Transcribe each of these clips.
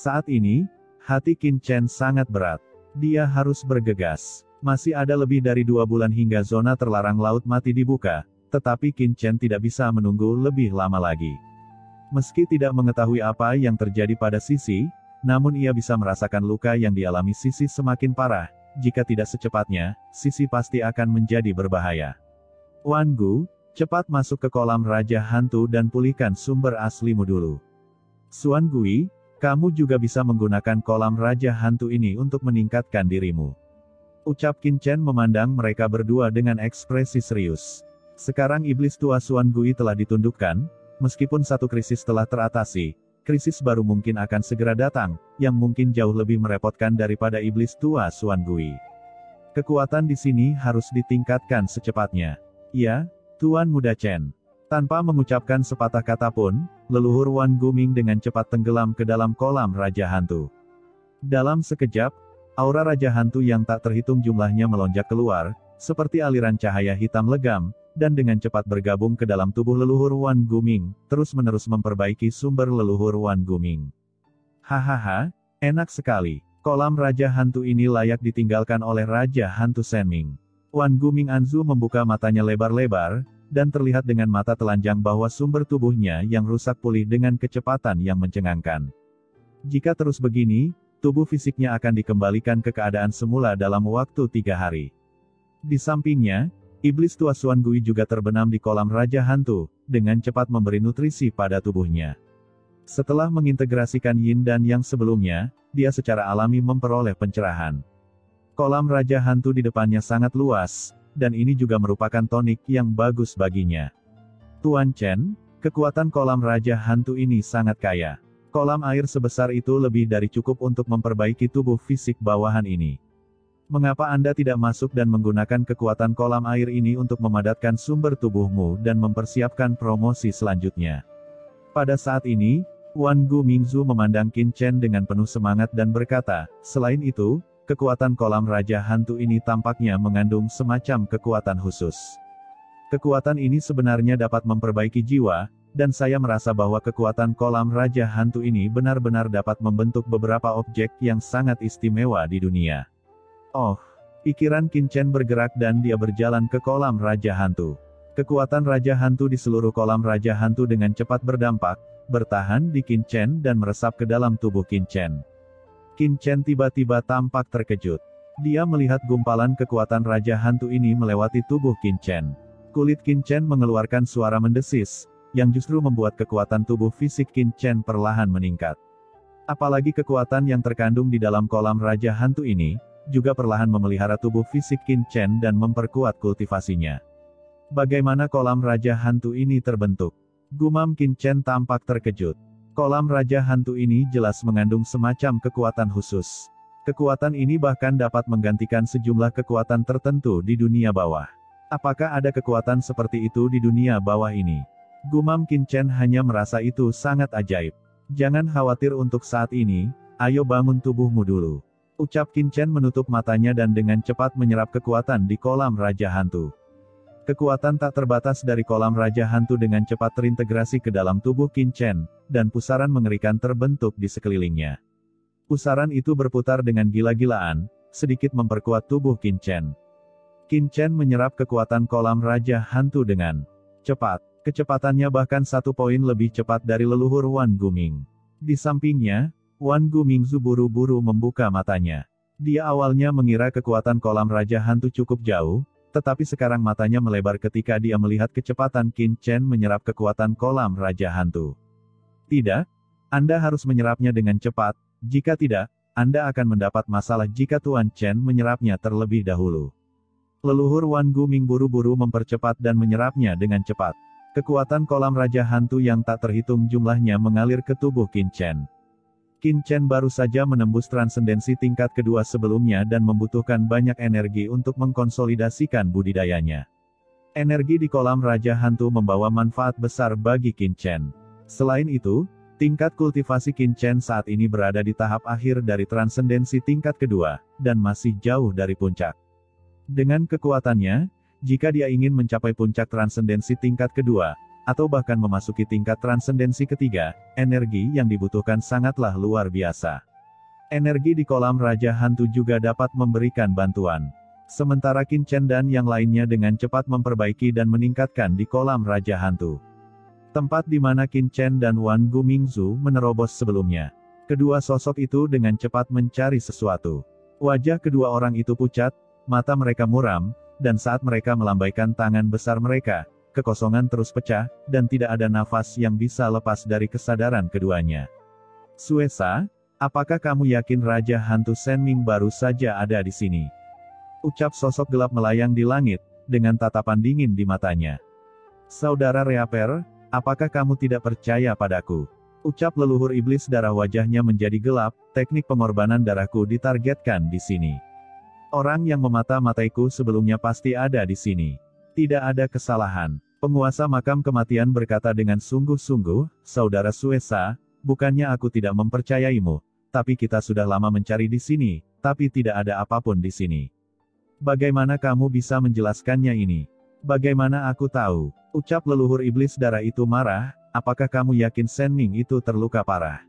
Saat ini, hati Qin Chen sangat berat. Dia harus bergegas. Masih ada lebih dari 2 bulan hingga zona terlarang laut mati dibuka, tetapi Qin Chen tidak bisa menunggu lebih lama lagi. Meski tidak mengetahui apa yang terjadi pada Sisi, namun ia bisa merasakan luka yang dialami Sisi semakin parah. Jika tidak secepatnya, Sisi pasti akan menjadi berbahaya. Wan Gu, cepat masuk ke kolam Raja Hantu dan pulihkan sumber aslimu dulu. Xuan Gui, kamu juga bisa menggunakan kolam Raja Hantu ini untuk meningkatkan dirimu. Ucap Qin Chen memandang mereka berdua dengan ekspresi serius. Sekarang iblis tua Xuan Gui telah ditundukkan, meskipun satu krisis telah teratasi, krisis baru mungkin akan segera datang, yang mungkin jauh lebih merepotkan daripada iblis tua Xuan Gui. Kekuatan di sini harus ditingkatkan secepatnya. Ya, Tuan Muda Chen. Tanpa mengucapkan sepatah kata pun, leluhur Wan Guming dengan cepat tenggelam ke dalam kolam Raja Hantu. Dalam sekejap, aura Raja Hantu yang tak terhitung jumlahnya melonjak keluar, seperti aliran cahaya hitam legam, dan dengan cepat bergabung ke dalam tubuh leluhur Wan Guming, terus-menerus memperbaiki sumber leluhur Wan Guming. Hahaha, enak sekali. Kolam Raja Hantu ini layak ditinggalkan oleh Raja Hantu Senming. Wan Guming Anzu membuka matanya lebar-lebar, dan terlihat dengan mata telanjang bahwa sumber tubuhnya yang rusak pulih dengan kecepatan yang mencengangkan. Jika terus begini, tubuh fisiknya akan dikembalikan ke keadaan semula dalam waktu 3 hari. Di sampingnya, iblis tua Xuan Gui juga terbenam di kolam Raja Hantu, dengan cepat memberi nutrisi pada tubuhnya. Setelah mengintegrasikan Yin dan Yang sebelumnya, dia secara alami memperoleh pencerahan. Kolam Raja Hantu di depannya sangat luas, dan ini juga merupakan tonik yang bagus baginya. Tuan Chen, kekuatan kolam Raja Hantu ini sangat kaya. Kolam air sebesar itu lebih dari cukup untuk memperbaiki tubuh fisik bawahan ini. Mengapa Anda tidak masuk dan menggunakan kekuatan kolam air ini untuk memadatkan sumber tubuhmu dan mempersiapkan promosi selanjutnya? Pada saat ini, Wan Gu Mingzu memandang Qin Chen dengan penuh semangat dan berkata, selain itu, kekuatan kolam Raja Hantu ini tampaknya mengandung semacam kekuatan khusus. Kekuatan ini sebenarnya dapat memperbaiki jiwa, dan saya merasa bahwa kekuatan kolam Raja Hantu ini benar-benar dapat membentuk beberapa objek yang sangat istimewa di dunia. Oh, pikiran Qin Chen bergerak dan dia berjalan ke kolam Raja Hantu. Kekuatan Raja Hantu di seluruh kolam Raja Hantu dengan cepat berdampak, bertahan di Qin Chen dan meresap ke dalam tubuh Qin Chen. Qin Chen tiba-tiba tampak terkejut. Dia melihat gumpalan kekuatan Raja Hantu ini melewati tubuh Qin Chen. Kulit Qin Chen mengeluarkan suara mendesis, yang justru membuat kekuatan tubuh fisik Qin Chen perlahan meningkat. Apalagi kekuatan yang terkandung di dalam kolam Raja Hantu ini, juga perlahan memelihara tubuh fisik Qin Chen dan memperkuat kultivasinya. Bagaimana kolam Raja Hantu ini terbentuk? Gumam Qin Chen tampak terkejut. Kolam Raja Hantu ini jelas mengandung semacam kekuatan khusus. Kekuatan ini bahkan dapat menggantikan sejumlah kekuatan tertentu di dunia bawah. Apakah ada kekuatan seperti itu di dunia bawah ini? Gumam Qin Chen hanya merasa itu sangat ajaib. Jangan khawatir untuk saat ini, ayo bangun tubuhmu dulu. Ucap Qin Chen menutup matanya dan dengan cepat menyerap kekuatan di kolam Raja Hantu. Kekuatan tak terbatas dari kolam Raja Hantu dengan cepat terintegrasi ke dalam tubuh Qin Chen, dan pusaran mengerikan terbentuk di sekelilingnya. Pusaran itu berputar dengan gila-gilaan, sedikit memperkuat tubuh Qin Chen. Qin Chen menyerap kekuatan kolam Raja Hantu dengan cepat. Kecepatannya bahkan 1 poin lebih cepat dari leluhur Wan Guming. Di sampingnya, Wan Gumingzu buru-buru membuka matanya. Dia awalnya mengira kekuatan kolam Raja Hantu cukup jauh, tetapi sekarang matanya melebar ketika dia melihat kecepatan Qin Chen menyerap kekuatan kolam Raja Hantu. Tidak, Anda harus menyerapnya dengan cepat, jika tidak, Anda akan mendapat masalah jika Tuan Chen menyerapnya terlebih dahulu. Leluhur Wan Guming buru-buru mempercepat dan menyerapnya dengan cepat. Kekuatan kolam Raja Hantu yang tak terhitung jumlahnya mengalir ke tubuh Qin Chen. Qin Chen baru saja menembus transendensi tingkat kedua sebelumnya dan membutuhkan banyak energi untuk mengkonsolidasikan budidayanya. Energi di kolam Raja Hantu membawa manfaat besar bagi Qin Chen. Selain itu, tingkat kultivasi Qin Chen saat ini berada di tahap akhir dari transendensi tingkat kedua, dan masih jauh dari puncak. Dengan kekuatannya, jika dia ingin mencapai puncak transendensi tingkat kedua, atau bahkan memasuki tingkat transendensi ketiga, energi yang dibutuhkan sangatlah luar biasa. Energi di kolam Raja Hantu juga dapat memberikan bantuan. Sementara Qin Chen dan yang lainnya dengan cepat memperbaiki dan meningkatkan di kolam Raja Hantu. Tempat di mana Qin Chen dan Wan Gumingzu menerobos sebelumnya. Kedua sosok itu dengan cepat mencari sesuatu. Wajah kedua orang itu pucat, mata mereka muram, dan saat mereka melambaikan tangan besar mereka, kekosongan terus pecah, dan tidak ada nafas yang bisa lepas dari kesadaran keduanya. Suesa, apakah kamu yakin Raja Hantu Senming baru saja ada di sini? Ucap sosok gelap melayang di langit, dengan tatapan dingin di matanya. Saudara Reaper, apakah kamu tidak percaya padaku? Ucap leluhur iblis darah, wajahnya menjadi gelap, teknik pengorbanan darahku ditargetkan di sini. Orang yang memata-mataiku sebelumnya pasti ada di sini. Tidak ada kesalahan. Penguasa makam kematian berkata dengan sungguh-sungguh, Saudara Suesa, bukannya aku tidak mempercayaimu, tapi kita sudah lama mencari di sini, tapi tidak ada apapun di sini. Bagaimana kamu bisa menjelaskannya ini? Bagaimana aku tahu? Ucap leluhur iblis darah itu marah. Apakah kamu yakin Senming itu terluka parah?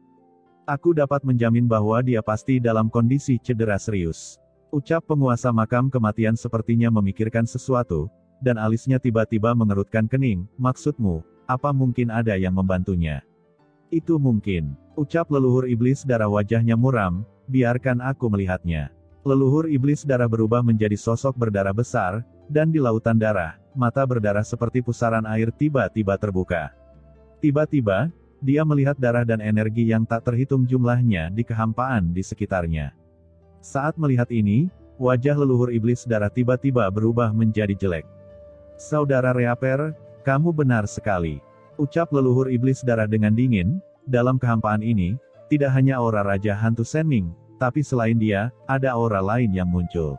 Aku dapat menjamin bahwa dia pasti dalam kondisi cedera serius. Ucap penguasa makam kematian sepertinya memikirkan sesuatu, dan alisnya tiba-tiba mengerutkan kening. Maksudmu, apa mungkin ada yang membantunya? Itu mungkin. Ucap leluhur iblis darah, wajahnya muram, biarkan aku melihatnya. Leluhur iblis darah berubah menjadi sosok berdarah besar, dan di lautan darah, mata berdarah seperti pusaran air tiba-tiba terbuka. Tiba-tiba, dia melihat darah dan energi yang tak terhitung jumlahnya di kehampaan di sekitarnya. Saat melihat ini, wajah leluhur iblis darah tiba-tiba berubah menjadi jelek. Saudara Reaper, kamu benar sekali. Ucap leluhur iblis darah dengan dingin, dalam kehampaan ini, tidak hanya aura Raja Hantu Senming, tapi selain dia, ada aura lain yang muncul.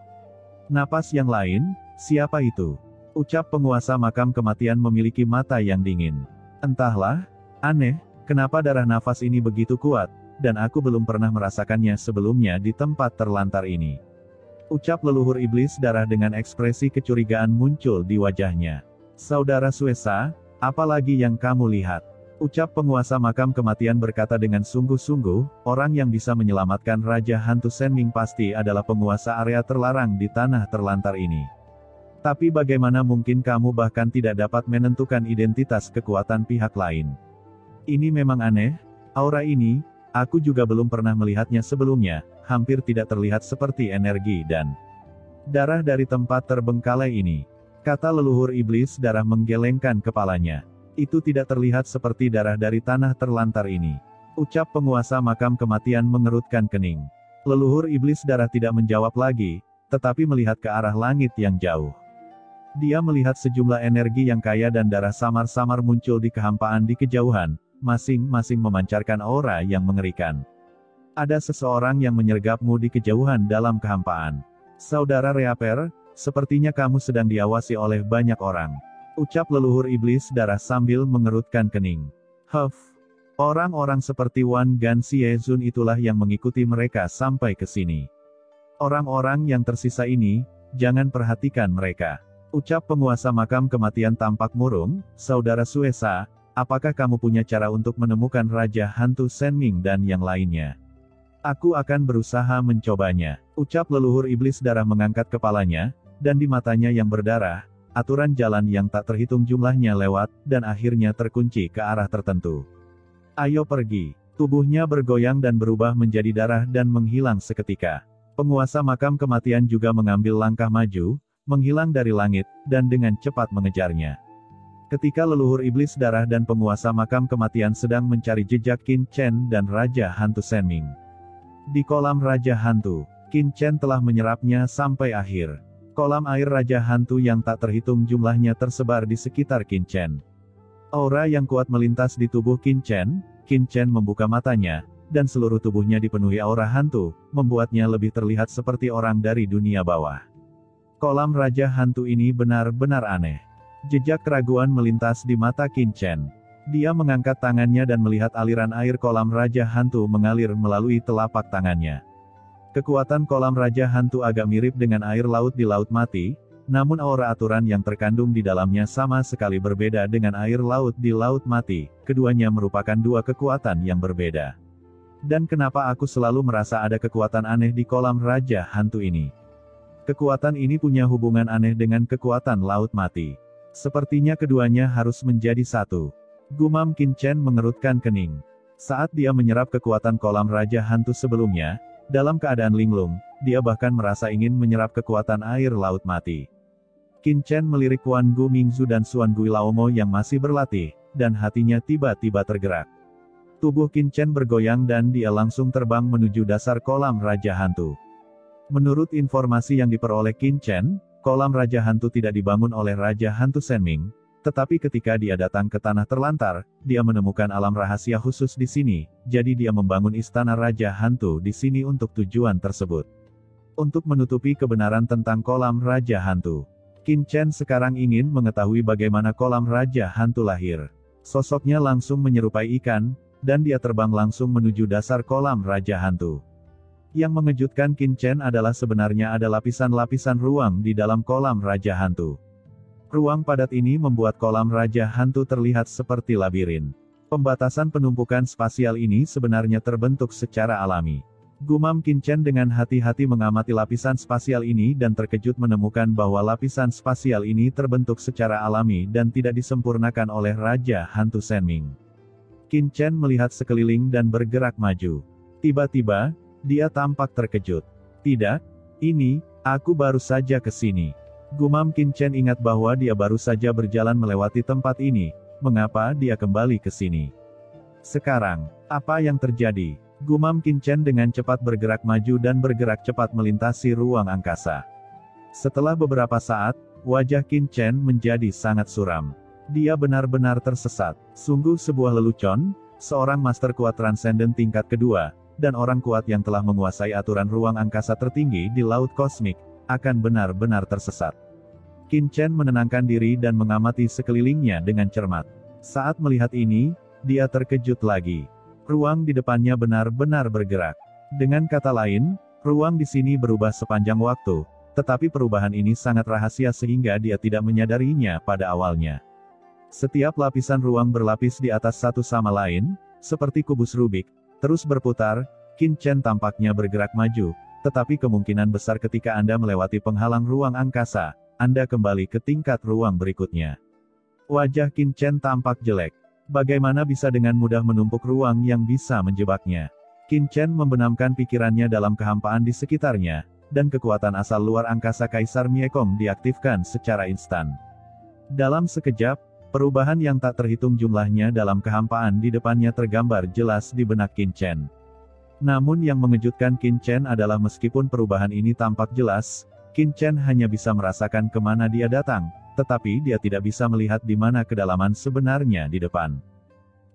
Napas yang lain, siapa itu? Ucap penguasa makam kematian memiliki mata yang dingin. Entahlah, aneh, kenapa darah nafas ini begitu kuat, dan aku belum pernah merasakannya sebelumnya di tempat terlantar ini. Ucap leluhur iblis darah dengan ekspresi kecurigaan muncul di wajahnya. Saudara Suesa, apalagi yang kamu lihat? Ucap penguasa makam kematian berkata dengan sungguh-sungguh, orang yang bisa menyelamatkan Raja Hantu Senming pasti adalah penguasa area terlarang di tanah terlantar ini. Tapi bagaimana mungkin kamu bahkan tidak dapat menentukan identitas kekuatan pihak lain? Ini memang aneh, aura ini, aku juga belum pernah melihatnya sebelumnya, hampir tidak terlihat seperti energi dan darah dari tempat terbengkalai ini. Kata leluhur iblis darah menggelengkan kepalanya. Itu tidak terlihat seperti darah dari tanah terlantar ini. Ucap penguasa makam kematian mengerutkan kening. Leluhur iblis darah tidak menjawab lagi, tetapi melihat ke arah langit yang jauh. Dia melihat sejumlah energi yang kaya dan darah samar-samar muncul di kehampaan di kejauhan, masing-masing memancarkan aura yang mengerikan. Ada seseorang yang menyergapmu di kejauhan dalam kehampaan. Saudara Reaper, sepertinya kamu sedang diawasi oleh banyak orang. Ucap leluhur iblis darah sambil mengerutkan kening. Orang-orang seperti Wan Ganxiezun itulah yang mengikuti mereka sampai ke sini. Orang-orang yang tersisa ini, jangan perhatikan mereka. Ucap penguasa makam kematian tampak murung, Saudara Suesa, apakah kamu punya cara untuk menemukan Raja Hantu Senming dan yang lainnya? Aku akan berusaha mencobanya. Ucap leluhur iblis darah mengangkat kepalanya, dan di matanya yang berdarah, aturan jalan yang tak terhitung jumlahnya lewat, dan akhirnya terkunci ke arah tertentu. Ayo pergi. Tubuhnya bergoyang dan berubah menjadi darah dan menghilang seketika. Penguasa makam kematian juga mengambil langkah maju, menghilang dari langit, dan dengan cepat mengejarnya. Ketika leluhur iblis darah dan penguasa makam kematian sedang mencari jejak Qin Chen dan Raja Hantu Senming. Di kolam Raja Hantu, Qin Chen telah menyerapnya sampai akhir. Kolam air Raja Hantu yang tak terhitung jumlahnya tersebar di sekitar Qin Chen. Aura yang kuat melintas di tubuh Qin Chen membuka matanya, dan seluruh tubuhnya dipenuhi aura hantu, membuatnya lebih terlihat seperti orang dari dunia bawah. Kolam Raja Hantu ini benar-benar aneh. Jejak keraguan melintas di mata Qin Chen. Dia mengangkat tangannya dan melihat aliran air kolam Raja Hantu mengalir melalui telapak tangannya. Kekuatan kolam Raja Hantu agak mirip dengan air laut di Laut Mati, Namun aura aturan yang terkandung di dalamnya sama sekali berbeda dengan air laut di Laut Mati, keduanya merupakan dua kekuatan yang berbeda. Dan kenapa aku selalu merasa ada kekuatan aneh di kolam Raja Hantu ini? Kekuatan ini punya hubungan aneh dengan kekuatan Laut Mati. Sepertinya keduanya harus menjadi satu. Gumam Qin Chen mengerutkan kening. Saat dia menyerap kekuatan kolam Raja Hantu sebelumnya, dalam keadaan linglung, dia bahkan merasa ingin menyerap kekuatan air Laut Mati. Qin Chen melirik Wan Gu Mingzu dan Xuan Gui Laomo yang masih berlatih, dan hatinya tiba-tiba tergerak. Tubuh Qin Chen bergoyang dan dia langsung terbang menuju dasar kolam Raja Hantu. Menurut informasi yang diperoleh Qin Chen, kolam Raja Hantu tidak dibangun oleh Raja Hantu Senming, tetapi ketika dia datang ke tanah terlantar, dia menemukan alam rahasia khusus di sini, jadi dia membangun istana Raja Hantu di sini untuk tujuan tersebut. Untuk menutupi kebenaran tentang kolam Raja Hantu. Qin Chen sekarang ingin mengetahui bagaimana kolam Raja Hantu lahir. Sosoknya langsung menyerupai ikan, dan dia terbang langsung menuju dasar kolam Raja Hantu. Yang mengejutkan Qin Chen adalah sebenarnya ada lapisan-lapisan ruang di dalam kolam Raja Hantu. Ruang padat ini membuat kolam Raja Hantu terlihat seperti labirin. Pembatasan penumpukan spasial ini sebenarnya terbentuk secara alami. Gumam Qin Chen dengan hati-hati mengamati lapisan spasial ini dan terkejut menemukan bahwa lapisan spasial ini terbentuk secara alami dan tidak disempurnakan oleh Raja Hantu Senming. Qin Chen melihat sekeliling dan bergerak maju. Tiba-tiba, dia tampak terkejut. Tidak, aku baru saja ke sini. Gumam Qin Chen ingat bahwa dia baru saja berjalan melewati tempat ini, mengapa dia kembali ke sini? Sekarang, apa yang terjadi? Gumam Qin Chen dengan cepat bergerak maju dan bergerak cepat melintasi ruang angkasa. Setelah beberapa saat, wajah Qin Chen menjadi sangat suram. Dia benar-benar tersesat. Sungguh sebuah lelucon, seorang master kuat transenden tingkat kedua, dan orang kuat yang telah menguasai aturan ruang angkasa tertinggi di laut kosmik, akan benar-benar tersesat. Qin Chen menenangkan diri dan mengamati sekelilingnya dengan cermat. Saat melihat ini, dia terkejut lagi. Ruang di depannya benar-benar bergerak. Dengan kata lain, ruang di sini berubah sepanjang waktu, tetapi perubahan ini sangat rahasia sehingga dia tidak menyadarinya pada awalnya. Setiap lapisan ruang berlapis di atas satu sama lain, seperti kubus Rubik, terus berputar. Qin Chen tampaknya bergerak maju, tetapi kemungkinan besar ketika Anda melewati penghalang ruang angkasa, Anda kembali ke tingkat ruang berikutnya. Wajah Qin Chen tampak jelek. Bagaimana bisa dengan mudah menumpuk ruang yang bisa menjebaknya? Qin Chen membenamkan pikirannya dalam kehampaan di sekitarnya, dan kekuatan asal luar angkasa Kaisar Miekong diaktifkan secara instan. Dalam sekejap, perubahan yang tak terhitung jumlahnya dalam kehampaan di depannya tergambar jelas di benak Qin Chen. Namun yang mengejutkan Qin Chen adalah meskipun perubahan ini tampak jelas, Qin Chen hanya bisa merasakan kemana dia datang, tetapi dia tidak bisa melihat di mana kedalaman sebenarnya di depan.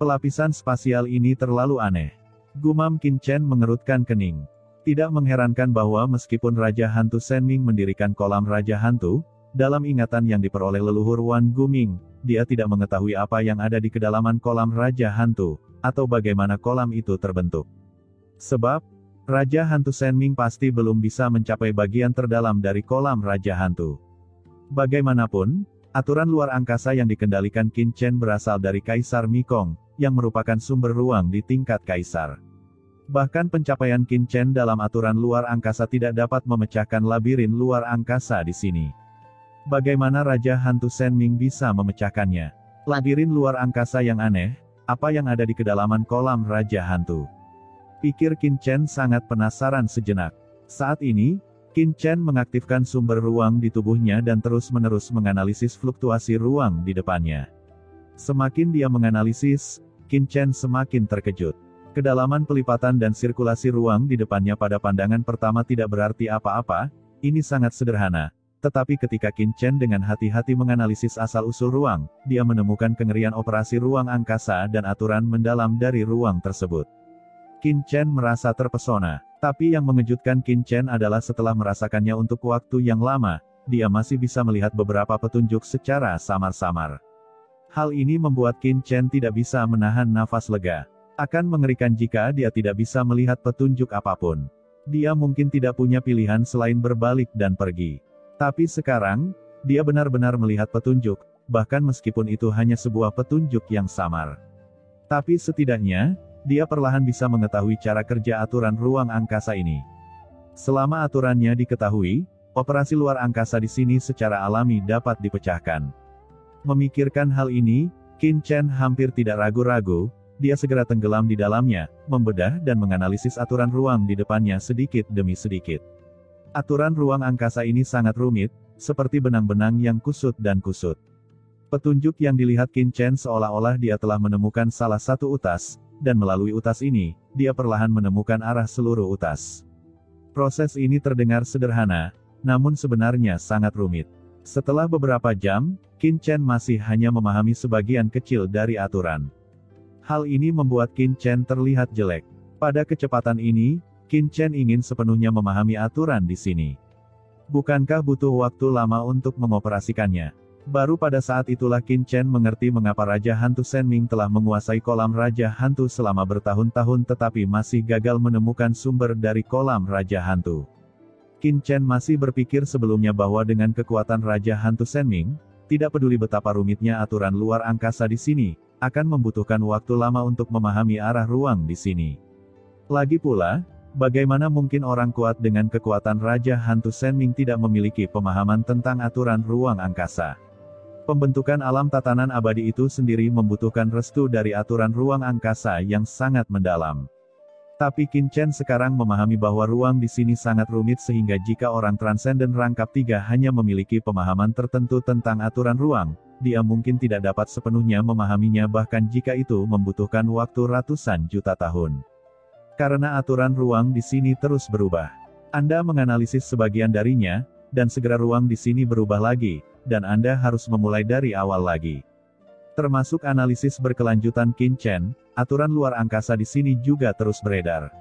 Pelapisan spasial ini terlalu aneh. Gumam Qin Chen mengerutkan kening. Tidak mengherankan bahwa meskipun Raja Hantu Senming mendirikan kolam Raja Hantu, dalam ingatan yang diperoleh leluhur Wan Guming, dia tidak mengetahui apa yang ada di kedalaman kolam Raja Hantu, atau bagaimana kolam itu terbentuk. Sebab, Raja Hantu Senming pasti belum bisa mencapai bagian terdalam dari kolam Raja Hantu. Bagaimanapun, aturan luar angkasa yang dikendalikan Qin Chen berasal dari Kaisar Miekong, yang merupakan sumber ruang di tingkat Kaisar. Bahkan pencapaian Qin Chen dalam aturan luar angkasa tidak dapat memecahkan labirin luar angkasa di sini. Bagaimana Raja Hantu Senming bisa memecahkannya? Labirin luar angkasa yang aneh, apa yang ada di kedalaman kolam Raja Hantu? Pikir Qin Chen sangat penasaran sejenak. Saat ini, Qin Chen mengaktifkan sumber ruang di tubuhnya dan terus-menerus menganalisis fluktuasi ruang di depannya. Semakin dia menganalisis, Qin Chen semakin terkejut. Kedalaman pelipatan dan sirkulasi ruang di depannya pada pandangan pertama tidak berarti apa-apa, ini sangat sederhana. Tetapi ketika Qin Chen dengan hati-hati menganalisis asal-usul ruang, dia menemukan kengerian operasi ruang angkasa dan aturan mendalam dari ruang tersebut. Qin Chen merasa terpesona. Tapi yang mengejutkan Qin Chen adalah setelah merasakannya untuk waktu yang lama, dia masih bisa melihat beberapa petunjuk secara samar-samar. Hal ini membuat Qin Chen tidak bisa menahan nafas lega. Akan mengerikan jika dia tidak bisa melihat petunjuk apapun. Dia mungkin tidak punya pilihan selain berbalik dan pergi. Tapi sekarang, dia benar-benar melihat petunjuk, bahkan meskipun itu hanya sebuah petunjuk yang samar. Tapi setidaknya, dia perlahan bisa mengetahui cara kerja aturan ruang angkasa ini. Selama aturannya diketahui, operasi luar angkasa di sini secara alami dapat dipecahkan. Memikirkan hal ini, Qin Chen hampir tidak ragu-ragu, dia segera tenggelam di dalamnya, membedah dan menganalisis aturan ruang di depannya sedikit demi sedikit. Aturan ruang angkasa ini sangat rumit, seperti benang-benang yang kusut dan kusut. Petunjuk yang dilihat Qin Chen seolah-olah dia telah menemukan salah satu utas, dan melalui utas ini, dia perlahan menemukan arah seluruh utas. Proses ini terdengar sederhana, namun sebenarnya sangat rumit. Setelah beberapa jam, Qin Chen masih hanya memahami sebagian kecil dari aturan. Hal ini membuat Qin Chen terlihat jelek. Pada kecepatan ini, Qin Chen ingin sepenuhnya memahami aturan di sini. Bukankah butuh waktu lama untuk mengoperasikannya? Baru pada saat itulah Qin Chen mengerti mengapa Raja Hantu Senming telah menguasai kolam Raja Hantu selama bertahun-tahun tetapi masih gagal menemukan sumber dari kolam Raja Hantu. Qin Chen masih berpikir sebelumnya bahwa dengan kekuatan Raja Hantu Senming, tidak peduli betapa rumitnya aturan luar angkasa di sini, akan membutuhkan waktu lama untuk memahami arah ruang di sini. Lagi pula, bagaimana mungkin orang kuat dengan kekuatan Raja Hantu Senming tidak memiliki pemahaman tentang aturan ruang angkasa? Pembentukan alam tatanan abadi itu sendiri membutuhkan restu dari aturan ruang angkasa yang sangat mendalam. Tapi Qin Chen sekarang memahami bahwa ruang di sini sangat rumit sehingga jika orang transenden rangkap 3 hanya memiliki pemahaman tertentu tentang aturan ruang, dia mungkin tidak dapat sepenuhnya memahaminya bahkan jika itu membutuhkan waktu ratusan juta tahun. Karena aturan ruang di sini terus berubah. Anda menganalisis sebagian darinya, dan segera ruang di sini berubah lagi, dan Anda harus memulai dari awal lagi. Termasuk analisis berkelanjutan Qin Chen, aturan luar angkasa di sini juga terus beredar.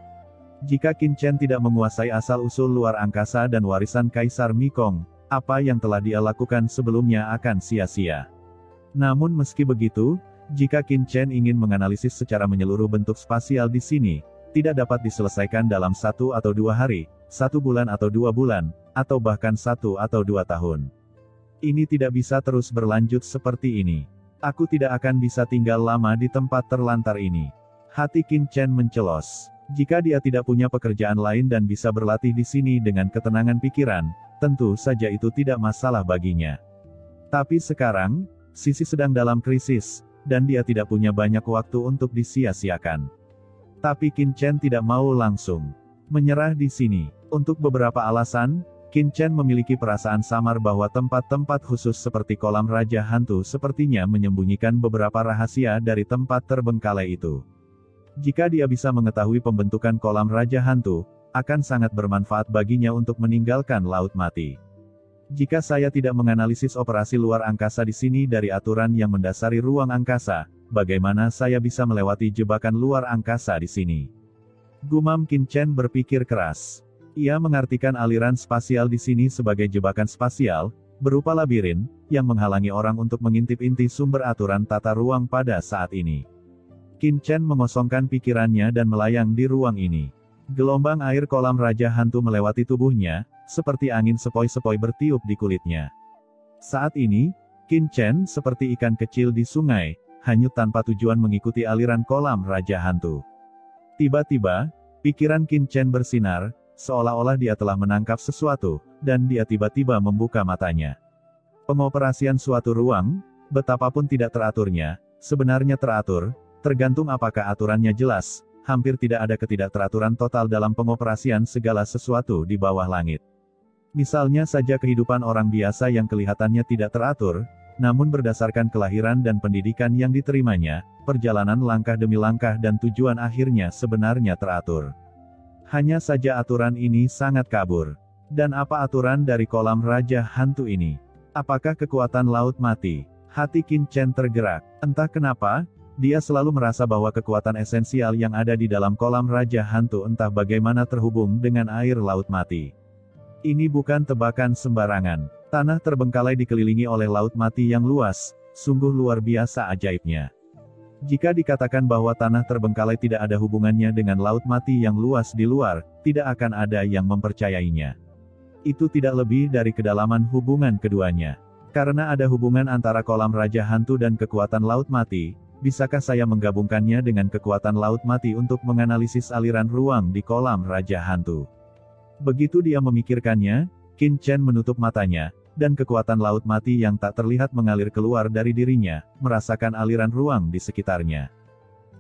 Jika Qin Chen tidak menguasai asal-usul luar angkasa dan warisan Kaisar Mekong, apa yang telah dia lakukan sebelumnya akan sia-sia. Namun meski begitu, jika Qin Chen ingin menganalisis secara menyeluruh bentuk spasial di sini, tidak dapat diselesaikan dalam 1 atau 2 hari, 1 bulan atau 2 bulan, atau bahkan 1 atau 2 tahun. Ini tidak bisa terus berlanjut seperti ini. Aku tidak akan bisa tinggal lama di tempat terlantar ini. Hati Qin Chen mencelos. Jika dia tidak punya pekerjaan lain dan bisa berlatih di sini dengan ketenangan pikiran, tentu saja itu tidak masalah baginya. Tapi sekarang, Sisi sedang dalam krisis, dan dia tidak punya banyak waktu untuk disia-siakan. Tapi Qin Chen tidak mau langsung menyerah di sini. Untuk beberapa alasan, Qin Chen memiliki perasaan samar bahwa tempat-tempat khusus seperti kolam Raja Hantu sepertinya menyembunyikan beberapa rahasia dari tempat terbengkalai itu. Jika dia bisa mengetahui pembentukan kolam Raja Hantu, akan sangat bermanfaat baginya untuk meninggalkan Laut Mati. Jika saya tidak menganalisis operasi luar angkasa di sini dari aturan yang mendasari ruang angkasa, bagaimana saya bisa melewati jebakan luar angkasa di sini? Gumam Qin Chen berpikir keras. Ia mengartikan aliran spasial di sini sebagai jebakan spasial, berupa labirin, yang menghalangi orang untuk mengintip inti sumber aturan tata ruang pada saat ini. Qin Chen mengosongkan pikirannya dan melayang di ruang ini. Gelombang air kolam Raja Hantu melewati tubuhnya, seperti angin sepoi-sepoi bertiup di kulitnya. Saat ini, Qin Chen seperti ikan kecil di sungai, hanyut tanpa tujuan mengikuti aliran kolam Raja Hantu. Tiba-tiba, pikiran Qin Chen bersinar, seolah-olah dia telah menangkap sesuatu, dan dia tiba-tiba membuka matanya. Pengoperasian suatu ruang, betapapun tidak teraturnya, sebenarnya teratur, tergantung apakah aturannya jelas. Hampir tidak ada ketidakteraturan total dalam pengoperasian segala sesuatu di bawah langit. Misalnya saja kehidupan orang biasa yang kelihatannya tidak teratur, namun berdasarkan kelahiran dan pendidikan yang diterimanya, perjalanan langkah demi langkah dan tujuan akhirnya sebenarnya teratur. Hanya saja aturan ini sangat kabur. Dan apa aturan dari kolam Raja Hantu ini? Apakah kekuatan Laut Mati? Hati Qin Chen tergerak. Entah kenapa, dia selalu merasa bahwa kekuatan esensial yang ada di dalam kolam Raja Hantu entah bagaimana terhubung dengan air Laut Mati. Ini bukan tebakan sembarangan. Tanah terbengkalai dikelilingi oleh Laut Mati yang luas, sungguh luar biasa ajaibnya. Jika dikatakan bahwa tanah terbengkalai tidak ada hubungannya dengan Laut Mati yang luas di luar, tidak akan ada yang mempercayainya. Itu tidak lebih dari kedalaman hubungan keduanya. Karena ada hubungan antara kolam Raja Hantu dan kekuatan Laut Mati, bisakah saya menggabungkannya dengan kekuatan Laut Mati untuk menganalisis aliran ruang di kolam Raja Hantu? Begitu dia memikirkannya, Qin Chen menutup matanya, dan kekuatan Laut Mati yang tak terlihat mengalir keluar dari dirinya, merasakan aliran ruang di sekitarnya.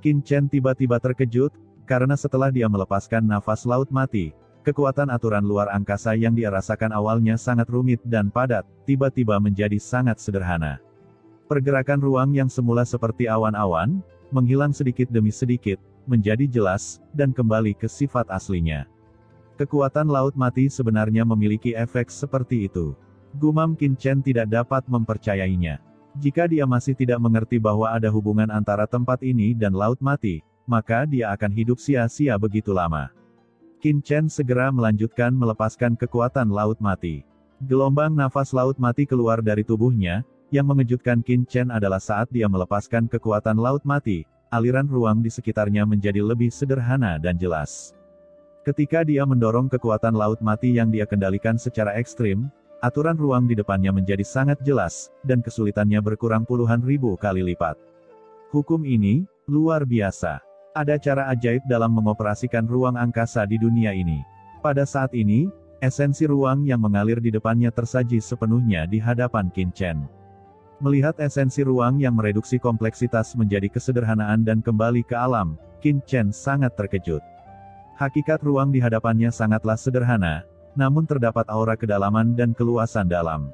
Qin Chen tiba-tiba terkejut, karena setelah dia melepaskan nafas Laut Mati, kekuatan aturan luar angkasa yang dia rasakan awalnya sangat rumit dan padat, tiba-tiba menjadi sangat sederhana. Pergerakan ruang yang semula seperti awan-awan, menghilang sedikit demi sedikit, menjadi jelas, dan kembali ke sifat aslinya. Kekuatan Laut Mati sebenarnya memiliki efek seperti itu. Gumam Qin Chen tidak dapat mempercayainya. Jika dia masih tidak mengerti bahwa ada hubungan antara tempat ini dan Laut Mati, maka dia akan hidup sia-sia begitu lama. Qin Chen segera melanjutkan melepaskan kekuatan Laut Mati. Gelombang nafas Laut Mati keluar dari tubuhnya, yang mengejutkan Qin Chen adalah saat dia melepaskan kekuatan Laut Mati, aliran ruang di sekitarnya menjadi lebih sederhana dan jelas. Ketika dia mendorong kekuatan Laut Mati yang dia kendalikan secara ekstrim, aturan ruang di depannya menjadi sangat jelas, dan kesulitannya berkurang puluhan ribu kali lipat. Hukum ini luar biasa. Ada cara ajaib dalam mengoperasikan ruang angkasa di dunia ini. Pada saat ini, esensi ruang yang mengalir di depannya tersaji sepenuhnya di hadapan Qin Chen. Melihat esensi ruang yang mereduksi kompleksitas menjadi kesederhanaan dan kembali ke alam, Qin Chen sangat terkejut. Hakikat ruang di hadapannya sangatlah sederhana, namun terdapat aura kedalaman dan keluasan dalam.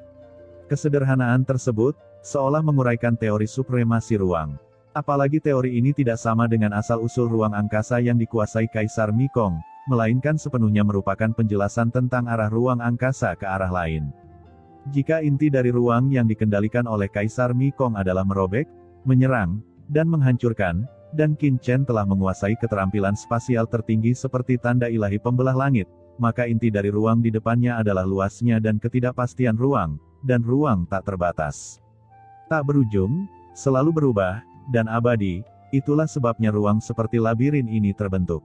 Kesederhanaan tersebut, seolah menguraikan teori supremasi ruang. Apalagi teori ini tidak sama dengan asal-usul ruang angkasa yang dikuasai Kaisar Mikong, melainkan sepenuhnya merupakan penjelasan tentang arah ruang angkasa ke arah lain. Jika inti dari ruang yang dikendalikan oleh Kaisar Mikong adalah merobek, menyerang, dan menghancurkan, dan Qin Chen telah menguasai keterampilan spasial tertinggi seperti tanda ilahi pembelah langit, maka inti dari ruang di depannya adalah luasnya dan ketidakpastian ruang, dan ruang tak terbatas. Tak berujung, selalu berubah, dan abadi, itulah sebabnya ruang seperti labirin ini terbentuk.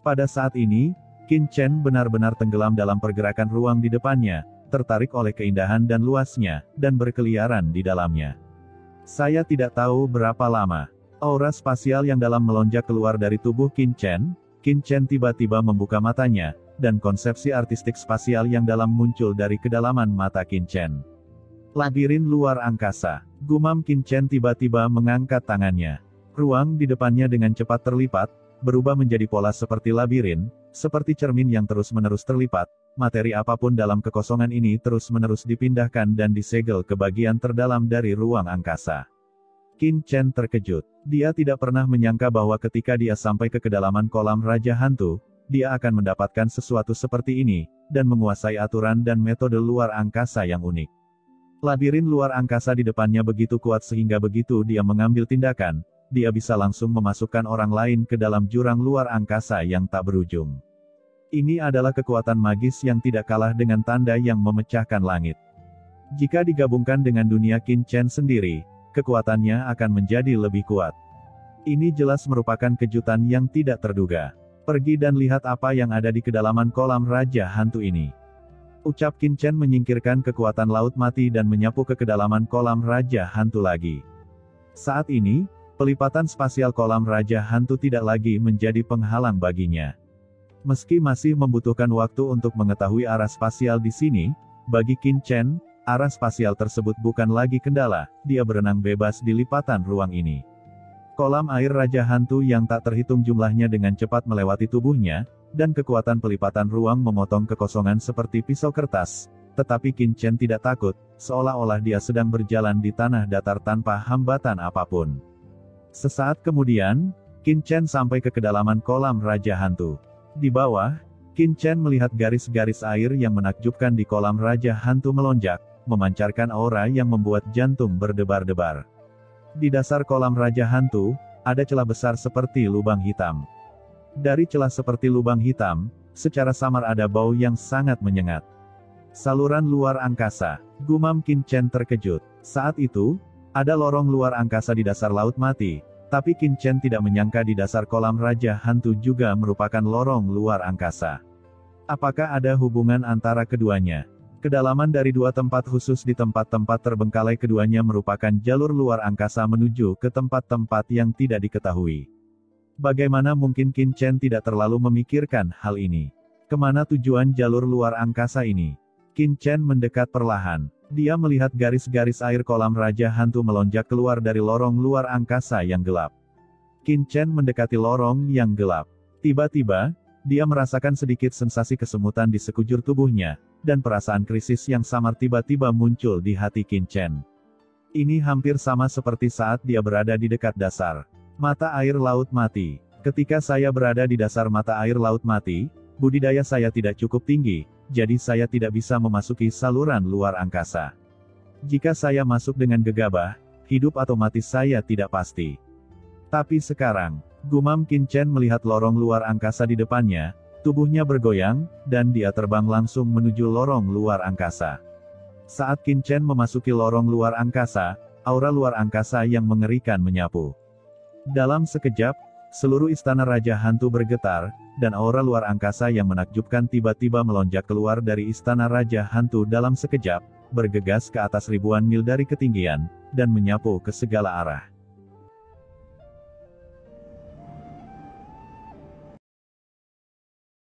Pada saat ini, Qin Chen benar-benar tenggelam dalam pergerakan ruang di depannya, tertarik oleh keindahan dan luasnya, dan berkeliaran di dalamnya. Saya tidak tahu berapa lama. Aura spasial yang dalam melonjak keluar dari tubuh Qin Chen tiba-tiba membuka matanya, dan konsepsi artistik spasial yang dalam muncul dari kedalaman mata Qin Chen. Labirin luar angkasa. Gumam Qin Chen tiba-tiba mengangkat tangannya. Ruang di depannya dengan cepat terlipat, berubah menjadi pola seperti labirin, seperti cermin yang terus-menerus terlipat. Materi apapun dalam kekosongan ini terus-menerus dipindahkan dan disegel ke bagian terdalam dari ruang angkasa. Qin Chen terkejut. Dia tidak pernah menyangka bahwa ketika dia sampai ke kedalaman kolam Raja Hantu, dia akan mendapatkan sesuatu seperti ini, dan menguasai aturan dan metode luar angkasa yang unik. Labirin luar angkasa di depannya begitu kuat sehingga begitu dia mengambil tindakan, dia bisa langsung memasukkan orang lain ke dalam jurang luar angkasa yang tak berujung. Ini adalah kekuatan magis yang tidak kalah dengan tanda yang memecahkan langit. Jika digabungkan dengan dunia Qin Chen sendiri, kekuatannya akan menjadi lebih kuat. Ini jelas merupakan kejutan yang tidak terduga. Pergi dan lihat apa yang ada di kedalaman kolam Raja Hantu ini. Ucap Qin Chen menyingkirkan kekuatan Laut Mati dan menyapu ke kedalaman kolam Raja Hantu lagi. Saat ini, pelipatan spasial kolam Raja Hantu tidak lagi menjadi penghalang baginya. Meski masih membutuhkan waktu untuk mengetahui arah spasial di sini, bagi Qin Chen, arah spasial tersebut bukan lagi kendala, dia berenang bebas di lipatan ruang ini. Kolam air Raja Hantu yang tak terhitung jumlahnya dengan cepat melewati tubuhnya, dan kekuatan pelipatan ruang memotong kekosongan seperti pisau kertas, tetapi Qin Chen tidak takut, seolah-olah dia sedang berjalan di tanah datar tanpa hambatan apapun. Sesaat kemudian, Qin Chen sampai ke kedalaman kolam Raja Hantu. Di bawah, Qin Chen melihat garis-garis air yang menakjubkan di kolam Raja Hantu melonjak, memancarkan aura yang membuat jantung berdebar-debar. Di dasar kolam Raja Hantu, ada celah besar seperti lubang hitam. Dari celah seperti lubang hitam, secara samar ada bau yang sangat menyengat. Saluran luar angkasa. Gumam Qin Chen terkejut. Saat itu, ada lorong luar angkasa di dasar Laut Mati, tapi Qin Chen tidak menyangka di dasar kolam Raja Hantu juga merupakan lorong luar angkasa. Apakah ada hubungan antara keduanya? Kedalaman dari dua tempat khusus di tempat-tempat terbengkalai keduanya merupakan jalur luar angkasa menuju ke tempat-tempat yang tidak diketahui. Bagaimana mungkin Qin Chen tidak terlalu memikirkan hal ini? Kemana tujuan jalur luar angkasa ini? Qin Chen mendekat perlahan. Dia melihat garis-garis air kolam Raja Hantu melonjak keluar dari lorong luar angkasa yang gelap. Qin Chen mendekati lorong yang gelap. Tiba-tiba, dia merasakan sedikit sensasi kesemutan di sekujur tubuhnya, dan perasaan krisis yang samar tiba-tiba muncul di hati Qin Chen. Ini hampir sama seperti saat dia berada di dekat dasar mata air laut mati. Ketika saya berada di dasar mata air laut mati, budidaya saya tidak cukup tinggi, jadi saya tidak bisa memasuki saluran luar angkasa. Jika saya masuk dengan gegabah, hidup atau mati saya tidak pasti. Tapi sekarang, gumam Qin Chen melihat lorong luar angkasa di depannya, tubuhnya bergoyang, dan dia terbang langsung menuju lorong luar angkasa. Saat Qin Chen memasuki lorong luar angkasa, aura luar angkasa yang mengerikan menyapu. Dalam sekejap, seluruh istana Raja Hantu bergetar, dan aura luar angkasa yang menakjubkan tiba-tiba melonjak keluar dari istana Raja Hantu dalam sekejap, bergegas ke atas ribuan mil dari ketinggian, dan menyapu ke segala arah.